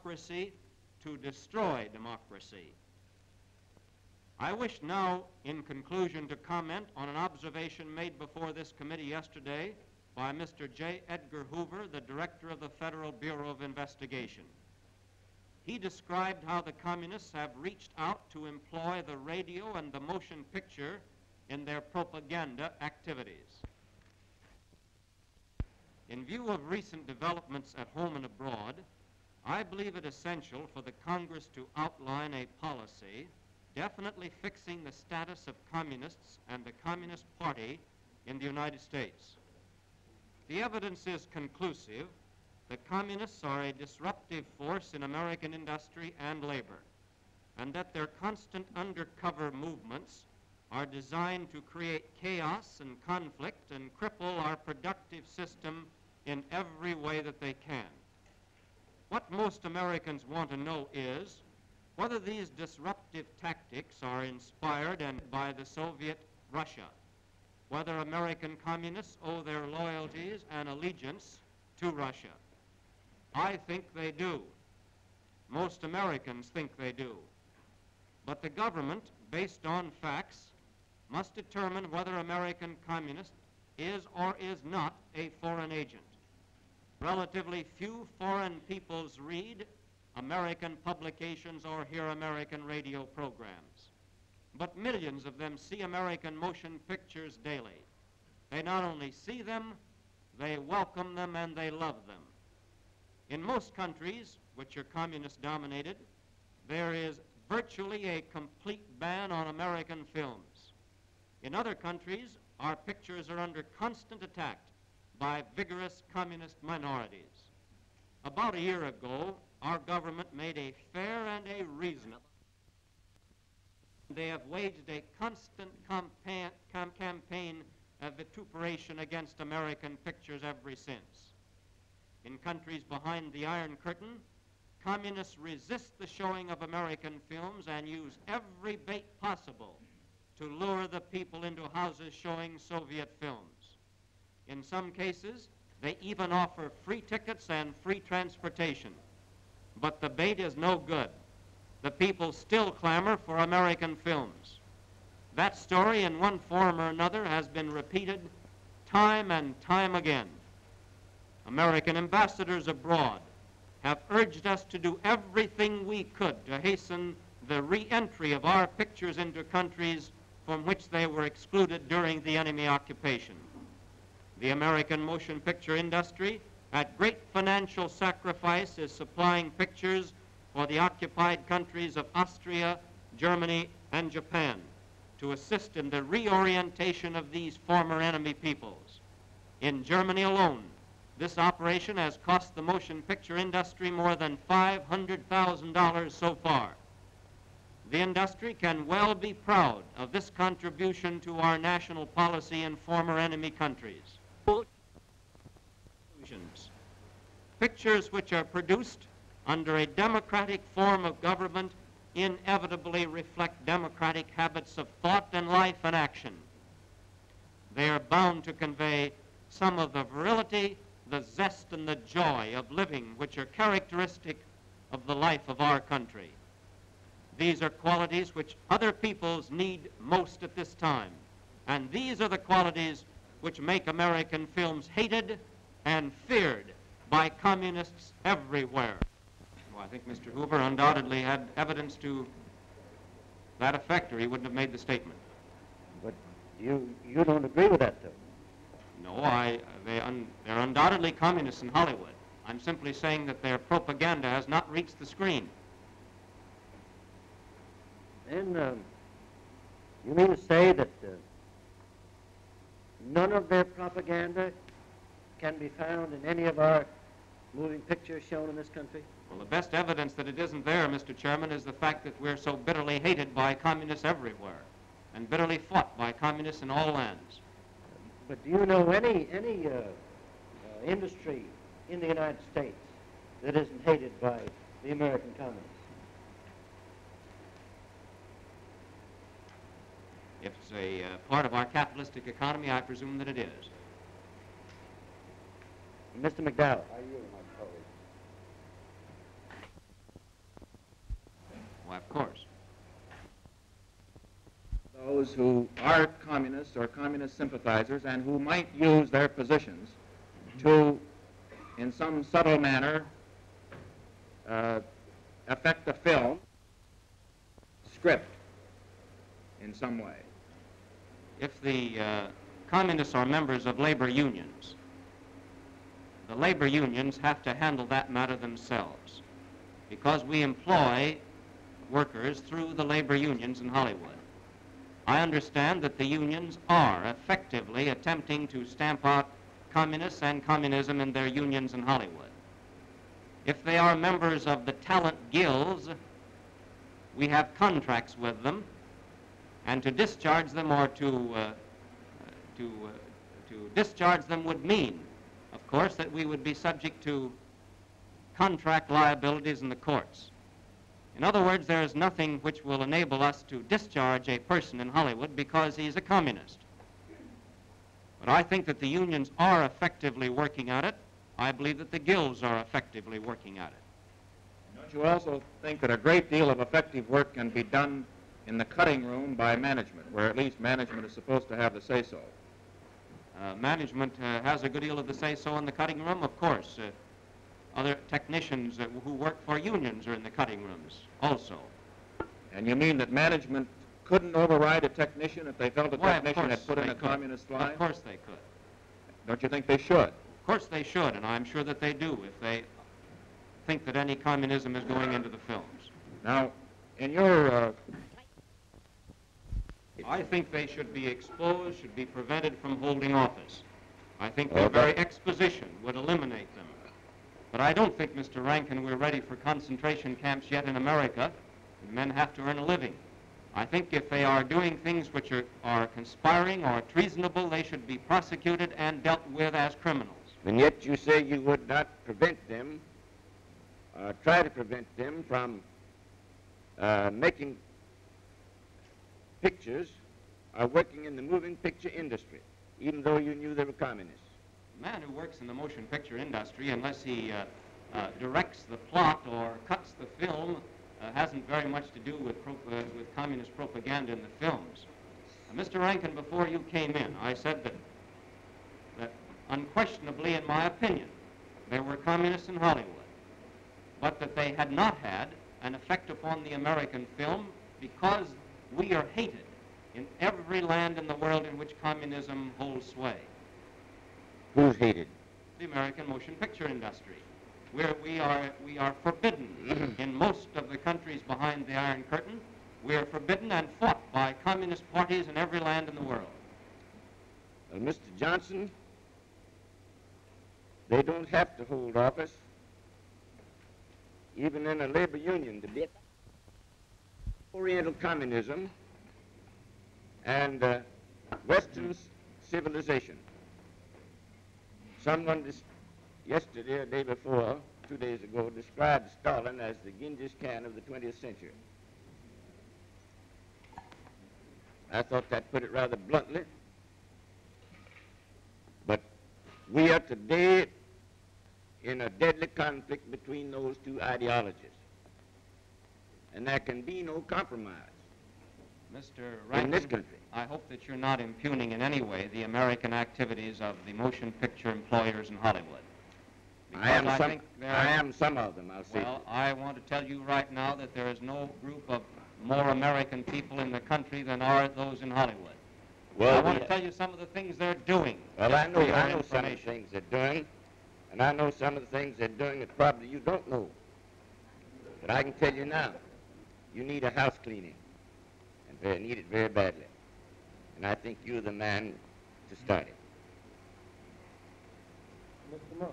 democracy to destroy democracy. I wish now, in conclusion, to comment on an observation made before this committee yesterday by Mr. J. Edgar Hoover, the director of the Federal Bureau of Investigation. He described how the communists have reached out to employ the radio and the motion picture in their propaganda activities. In view of recent developments at home and abroad, I believe it essential for the Congress to outline a policy definitely fixing the status of communists and the Communist Party in the United States. The evidence is conclusive. The communists are a disruptive force in American industry and labor, and that their constant undercover movements are designed to create chaos and conflict and cripple our productive system in every way that they can. What most Americans want to know is whether these disruptive tactics are inspired and by the Soviet Russia, whether American communists owe their loyalties and allegiance to Russia. I think they do. Most Americans think they do. But the government, based on facts, must determine whether American communist is or is not a foreign agent. Relatively few foreign peoples read American publications or hear American radio programs. But millions of them see American motion pictures daily. They not only see them, they welcome them and they love them. In most countries, which are communist-dominated, there is virtually a complete ban on American films. In other countries, our pictures are under constant attack by vigorous communist minorities. About a year ago, our government made a fair and a reasonable. They have waged a constant campaign of vituperation against American pictures ever since. In countries behind the Iron Curtain, communists resist the showing of American films and use every bait possible to lure the people into houses showing Soviet films. In some cases, they even offer free tickets and free transportation. But the bait is no good. The people still clamor for American films. That story, in one form or another, has been repeated time and time again. American ambassadors abroad have urged us to do everything we could to hasten the re-entry of our pictures into countries from which they were excluded during the enemy occupation. The American motion picture industry, at great financial sacrifice, is supplying pictures for the occupied countries of Austria, Germany, and Japan to assist in the reorientation of these former enemy peoples. In Germany alone, this operation has cost the motion picture industry more than $500,000 so far. The industry can well be proud of this contribution to our national policy in former enemy countries. Pictures which are produced under a democratic form of government inevitably reflect democratic habits of thought and life and action. They are bound to convey some of the virility, the zest, and the joy of living which are characteristic of the life of our country. These are qualities which other peoples need most at this time, and these are the qualities which make American films hated and feared by communists everywhere. Well, I think Mr. Hoover undoubtedly had evidence to that effect, or he wouldn't have made the statement. But you don't agree with that, though? No, they're undoubtedly communists in Hollywood. I'm simply saying that their propaganda has not reached the screen. Then you mean to say that none of their propaganda can be found in any of our moving pictures shown in this country? Well, the best evidence that it isn't there, Mr. Chairman, is the fact that we're so bitterly hated by communists everywhere and bitterly fought by communists in all lands. But do you know any industry in the United States that isn't hated by the American communists? If it's a part of our capitalistic economy, I presume that it is. Mr. McDowell. I yield, my colleague. Why, of course. Those who are communists or communist sympathizers and who might use their positions to, in some subtle manner, affect the film script in some way. If the communists are members of labor unions, the labor unions have to handle that matter themselves because we employ workers through the labor unions in Hollywood. I understand that the unions are effectively attempting to stamp out communists and communism in their unions in Hollywood. If they are members of the talent guilds, we have contracts with them, and to discharge them or to discharge them would mean, of course, that we would be subject to contract liabilities in the courts. In other words, there is nothing which will enable us to discharge a person in Hollywood because he's a communist. But I think that the unions are effectively working at it. I believe that the guilds are effectively working at it. Don't you also think that a great deal of effective work can be done in the cutting room by management, where at least management is supposed to have the say-so? Management has a good deal of the say-so in the cutting room, of course. Other technicians who work for unions are in the cutting rooms also. And you mean that management couldn't override a technician if they felt a Why, technician had put in a could. communist line? Of course they could. Don't you think they should? Of course they should, and I'm sure that they do if they think that any communism is going into the films. Now, in your... I think they should be exposed, should be prevented from holding office. I think their very exposition would eliminate them. But I don't think, Mr. Rankin, we're ready for concentration camps yet in America. Men have to earn a living. I think if they are doing things which are conspiring or treasonable, they should be prosecuted and dealt with as criminals. And yet you say you would not prevent them, try to prevent them from making pictures or working in the moving picture industry, even though you knew they were communists. A man who works in the motion picture industry, unless he directs the plot or cuts the film, hasn't very much to do with communist propaganda in the films. Mr. Rankin, before you came in, I said that unquestionably, in my opinion, there were communists in Hollywood, but that they had not had an effect upon the American film because we are hated in every land in the world in which communism holds sway. Who's hated? The American motion picture industry, where we are forbidden in most of the countries behind the Iron Curtain. We are forbidden and fought by communist parties in every land in the world. Well, Mr. Johnson, they don't have to hold office, even in a labor union, to be Oriental communism and Western civilization. Someone yesterday or day before, 2 days ago, described Stalin as the Genghis Khan of the 20th century. I thought that put it rather bluntly. But we are today in a deadly conflict between those two ideologies. And there can be no compromise Mr. Rankin, in this country. I hope that you're not impugning in any way the American activities of the motion picture employers in Hollywood. I am some of them, I'll say. Well, I want to tell you right now that there is no group of more American people in the country than are those in Hollywood. Well, I want to tell you some of the things they're doing. Well, I know some of the information. things they're doing, and I know some of the things they're doing that probably you don't know. But I can tell you now, you need a house cleaning, and they need it very badly. And I think you're the man to start it. Mr. Moore.